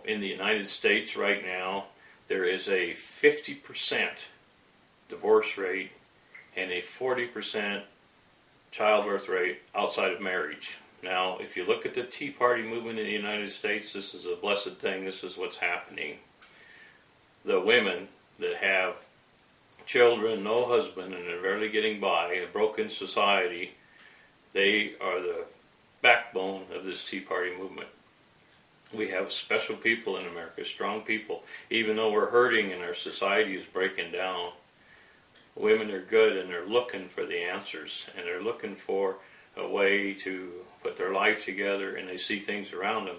in the United States right now, there is a 50% divorce rate and a 40% childbirth rate outside of marriage. Now, if you look at the Tea Party movement in the United States, this is a blessed thing. This is what's happening. The women that have children, no husband, and are barely getting by, a broken society, they are the backbone of this Tea Party movement. We have special people in America, strong people. Even though we're hurting and our society is breaking down, women are good and they're looking for the answers, and they're looking for a way to put their life together, and they see things around them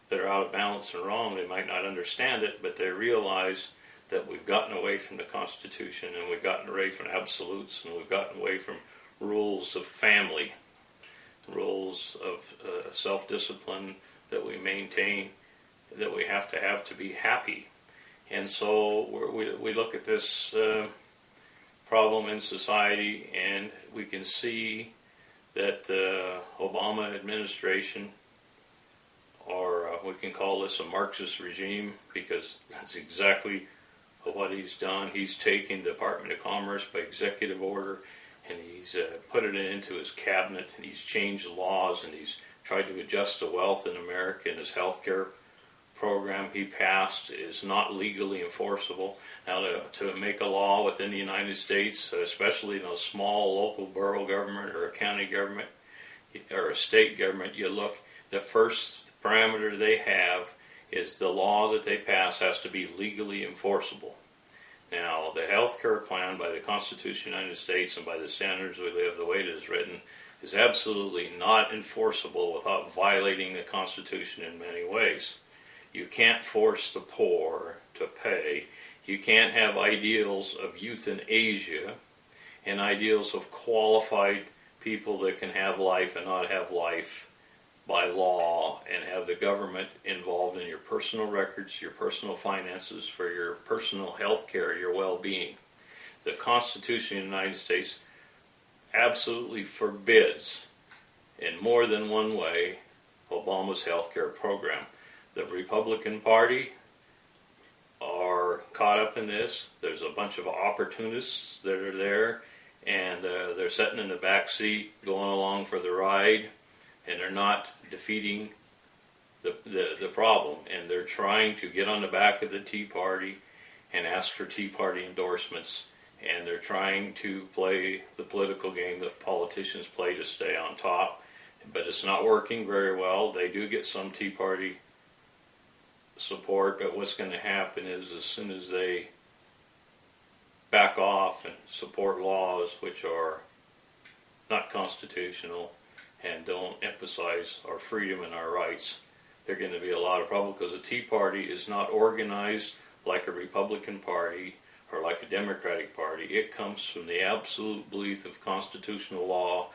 that are out of balance and wrong. They might not understand it, but they realize that we've gotten away from the Constitution, and we've gotten away from absolutes, and we've gotten away from rules of family, rules of self-discipline that we maintain, that we have to be happy. And so we look at this problem in society, and we can see that the Obama administration, or we can call this a Marxist regime, because that's exactly what he's done. He's taken the Department of Commerce by executive order, and he's put it into his cabinet, and he's changed the laws, and he's tried to adjust the wealth in America. And his health care program he passed is not legally enforceable. Now, to make a law within the United States, especially in a small local borough government or a county government or a state government, you look, the first parameter they have is the law that they pass has to be legally enforceable. Now, the health care plan by the Constitution of the United States and by the standards we live, the way it is written, is absolutely not enforceable without violating the Constitution in many ways. You can't force the poor to pay. You can't have ideals of euthanasia and ideals of qualified people that can have life and not have life by law, and have the government involved in your personal records, your personal finances, for your personal health care, your well-being. The Constitution of the United States absolutely forbids, in more than one way, Obama's health care program. The Republican Party are caught up in this. There's a bunch of opportunists that are there, and they're sitting in the back seat going along for the ride, and they're not defeating the problem. And they're trying to get on the back of the Tea Party and ask for Tea Party endorsements, and they're trying to play the political game that politicians play to stay on top. But it's not working very well. They do get some Tea Party support, but what's going to happen is, as soon as they back off and support laws which are not constitutional and don't emphasize our freedom and our rights, there's going to be a lot of trouble, because the Tea Party is not organized like a Republican Party or like a Democratic Party. It comes from the absolute belief of constitutional law,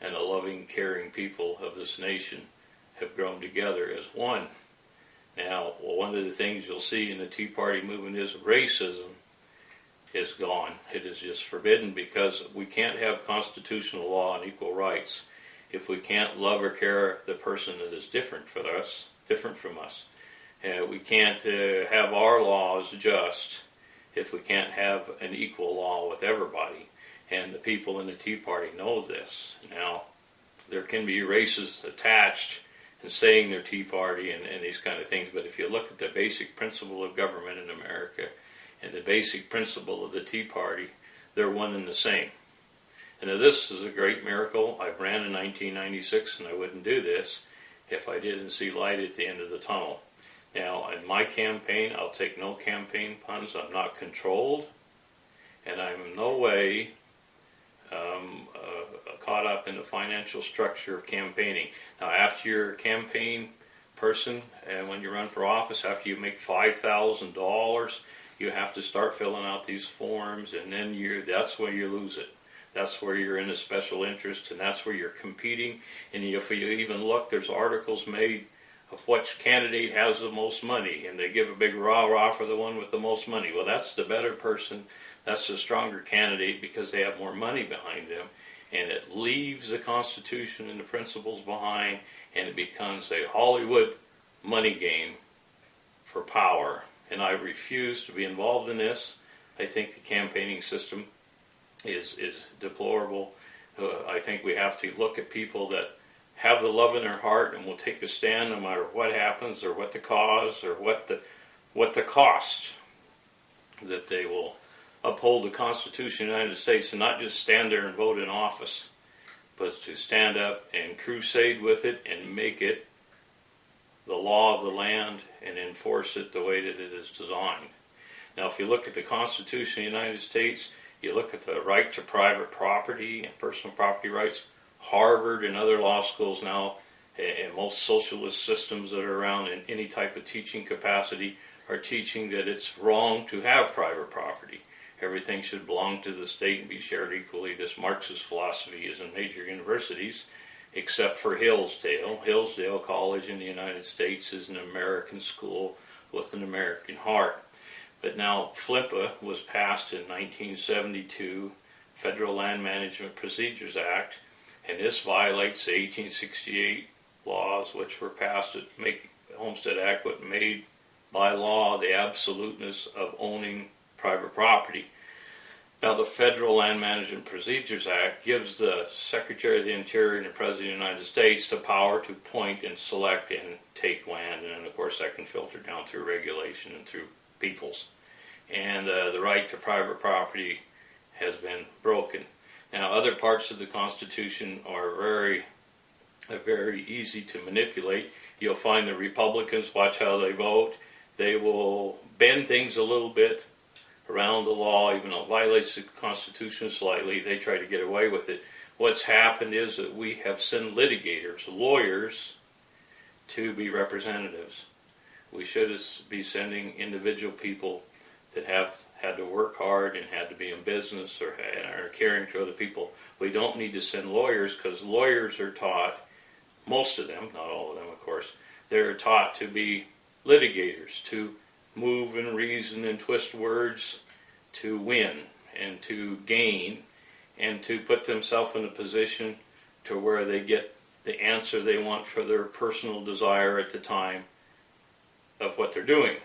and the loving, caring people of this nation have grown together as one. Now, one of the things you'll see in the Tea Party movement is racism is gone. It is just forbidden, because we can't have constitutional law and equal rights if we can't love or care the person that is different from us. We can't have our laws just if we can't have an equal law with everybody. And the people in the Tea Party know this. Now, there can be races attached and saying they're Tea Party and these kind of things, but if you look at the basic principle of government in America and the basic principle of the Tea Party, they're one and the same. And now this is a great miracle. I ran in 1996, and I wouldn't do this if I didn't see light at the end of the tunnel. Now, in my campaign, I'll take no campaign funds. I'm not controlled, and I'm in no way caught up in the financial structure of campaigning. Now, after you're a campaign person, and when you run for office, after you make $5,000, you have to start filling out these forms, and then that's where you lose it. That's where you're in a special interest, and that's where you're competing. And if you even look, there's articles made of which candidate has the most money, and they give a big rah-rah for the one with the most money. Well, that's the better person. That's the stronger candidate, because they have more money behind them. And it leaves the Constitution and the principles behind, and it becomes a Hollywood money game for power, and I refuse to be involved in this. I think the campaigning system is deplorable. I think we have to look at people that have the love in their heart and will take a stand no matter what happens or what the cause or what the cost, that they will uphold the Constitution of the United States and not just stand there and vote in office, but to stand up and crusade with it and make it the law of the land and enforce it the way that it is designed. Now, if you look at the Constitution of the United States, you look at the right to private property and personal property rights, Harvard and other law schools now, and most socialist systems that are around in any type of teaching capacity are teaching that it's wrong to have private property. Everything should belong to the state and be shared equally. This Marxist philosophy is in major universities, except for Hillsdale. Hillsdale College in the United States is an American school with an American heart. But now FLIPA was passed in 1972, Federal Land Management Procedures Act, and this violates the 1868 laws, which were passed to make the Homestead Act, but made by law the absoluteness of owning private property. Now, the Federal Land Management Procedures Act gives the Secretary of the Interior and the President of the United States the power to appoint and select and take land, and of course that can filter down through regulation and through peoples. And the right to private property has been broken. Now, other parts of the Constitution are very easy to manipulate. You'll find the Republicans, watch how they vote. They will bend things a little bit around the law, even though it violates the Constitution slightly. They try to get away with it. What's happened is that we have sent litigators, lawyers, to be representatives. We should be sending individual people that have had to work hard and had to be in business or are caring to other people. We don't need to send lawyers, because lawyers are taught, most of them, not all of them of course, they're taught to be litigators, to move and reason and twist words to win and to gain and to put themselves in a position to where they get the answer they want for their personal desire at the time of what they're doing.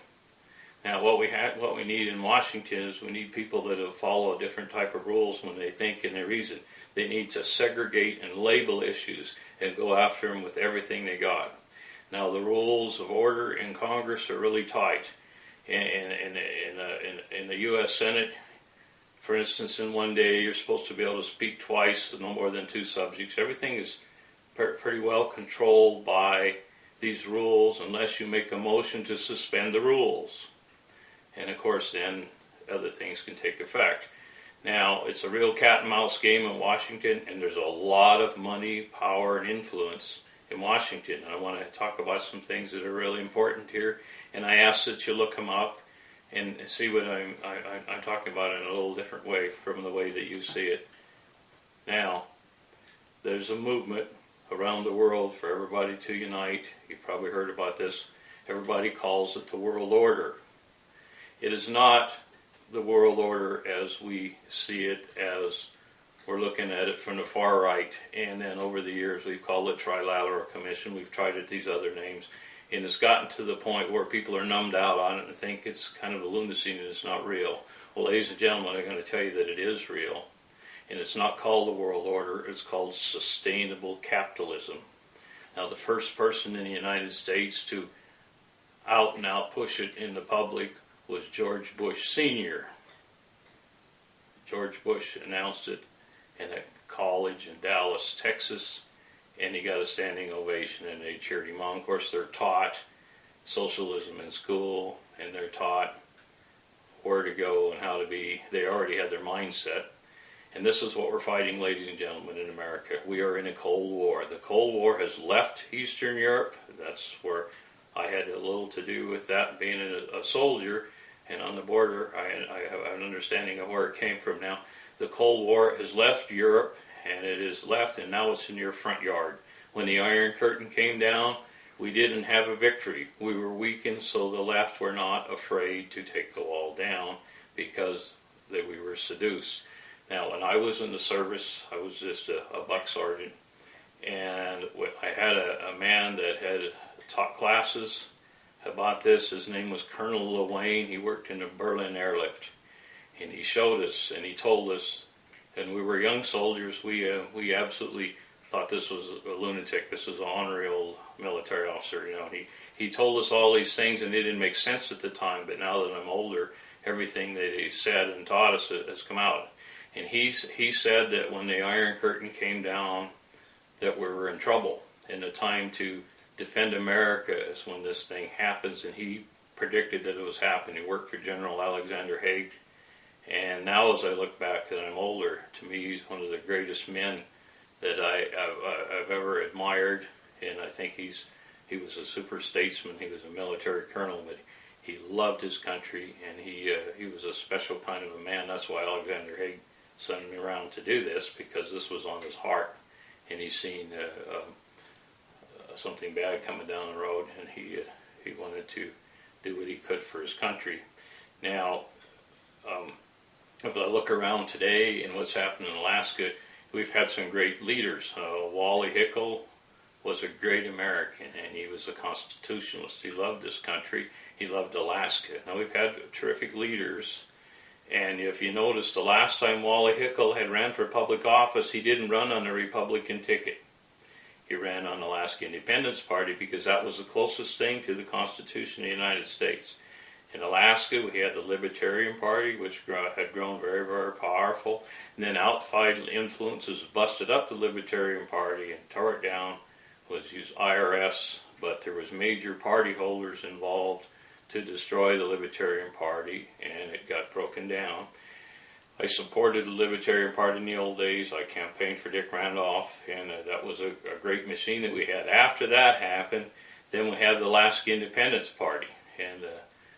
Now, what we need in Washington is we need people that will follow a different type of rules when they think and they reason. They need to segregate and label issues and go after them with everything they got. Now, the rules of order in Congress are really tight. In the U.S. Senate, for instance, in one day you're supposed to be able to speak twice, no more than two subjects. Everything is pretty well controlled by these rules, unless you make a motion to suspend the rules. And of course, then other things can take effect. Now, it's a real cat and mouse game in Washington, and there's a lot of money, power, and influence in Washington. And I want to talk about some things that are really important here. And I ask that you look them up and see what I'm talking about in a little different way from the way that you see it. Now, there's a movement around the world for everybody to unite. You've probably heard about this. Everybody calls it the world order. It is not the world order as we see it, as we're looking at it from the far right. And then over the years we've called it Trilateral Commission. We've tried it these other names. And it's gotten to the point where people are numbed out on it and think it's kind of a lunacy and it's not real. Well, ladies and gentlemen, I'm going to tell you that it is real. And it's not called the world order, it's called sustainable capitalism. Now, the first person in the United States to out and out push it in the public was George Bush Sr. George Bush announced it in a college in Dallas, Texas, and he got a standing ovation and they cheered him on. Of course, they're taught socialism in school, and they're taught where to go and how to be. They already had their mindset. And this is what we're fighting, ladies and gentlemen, in America. We are in a Cold War. The Cold War has left Eastern Europe. That's where I had a little to do with that, being a soldier. And on the border, I have an understanding of where it came from now. The Cold War has left Europe, and it is left, and now it's in your front yard. When the Iron Curtain came down, we didn't have a victory. We were weakened, so the left were not afraid to take the wall down because we were seduced. Now, when I was in the service, I was just a buck sergeant, and I had a man that had taught classes about this. His name was Colonel Lewayne. He worked in the Berlin airlift, and he showed us and he told us, and we were young soldiers. We absolutely thought this was a lunatic. This was an honorary old military officer. You know, he told us all these things, and it didn't make sense at the time. But now that I'm older, everything that he said and taught us has come out. And he said that when the Iron Curtain came down, that we were in trouble, and the time to defend America is when this thing happens. And he predicted that it was happening. He worked for General Alexander Haig. And now as I look back and I'm older, to me he's one of the greatest men that I've ever admired. And I think he was a super statesman. He was a military colonel, but he loved his country, and he was a special kind of a man. That's why Alexander Haig sent me around to do this, because this was on his heart, and he's seen something bad coming down the road, and he wanted to do what he could for his country. Now, if I look around today and what's happened in Alaska, we've had some great leaders. Wally Hickel was a great American, and he was a constitutionalist. He loved this country. He loved Alaska. Now, we've had terrific leaders, and if you notice, the last time Wally Hickel had ran for public office, he didn't run on the Republican ticket. He ran on the Alaska Independence Party, because that was the closest thing to the Constitution of the United States. In Alaska, we had the Libertarian Party, which had grown very, very powerful. And then outside influences busted up the Libertarian Party and tore it down. Was used IRS, but there was major party holders involved to destroy the Libertarian Party, and it got broken down. I supported the Libertarian Party in the old days. I campaigned for Dick Randolph, and that was a great machine that we had. After that happened, then we had the Alaska Independence Party, and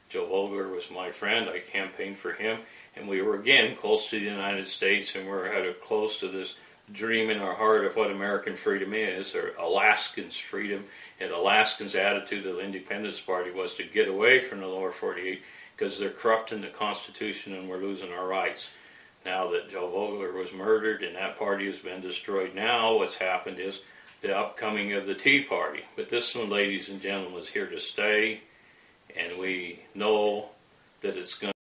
Joe Vogler was my friend. I campaigned for him, and we were again close to the United States, and we were close to this dream in our heart of what American freedom is, or Alaskans' freedom. And Alaskans' attitude of the Independence Party was to get away from the lower 48, because they're corrupting the Constitution and we're losing our rights. Now that Joe Vogler was murdered and that party has been destroyed, now what's happened is the upcoming of the Tea Party. But this one, ladies and gentlemen, is here to stay, and we know that it's going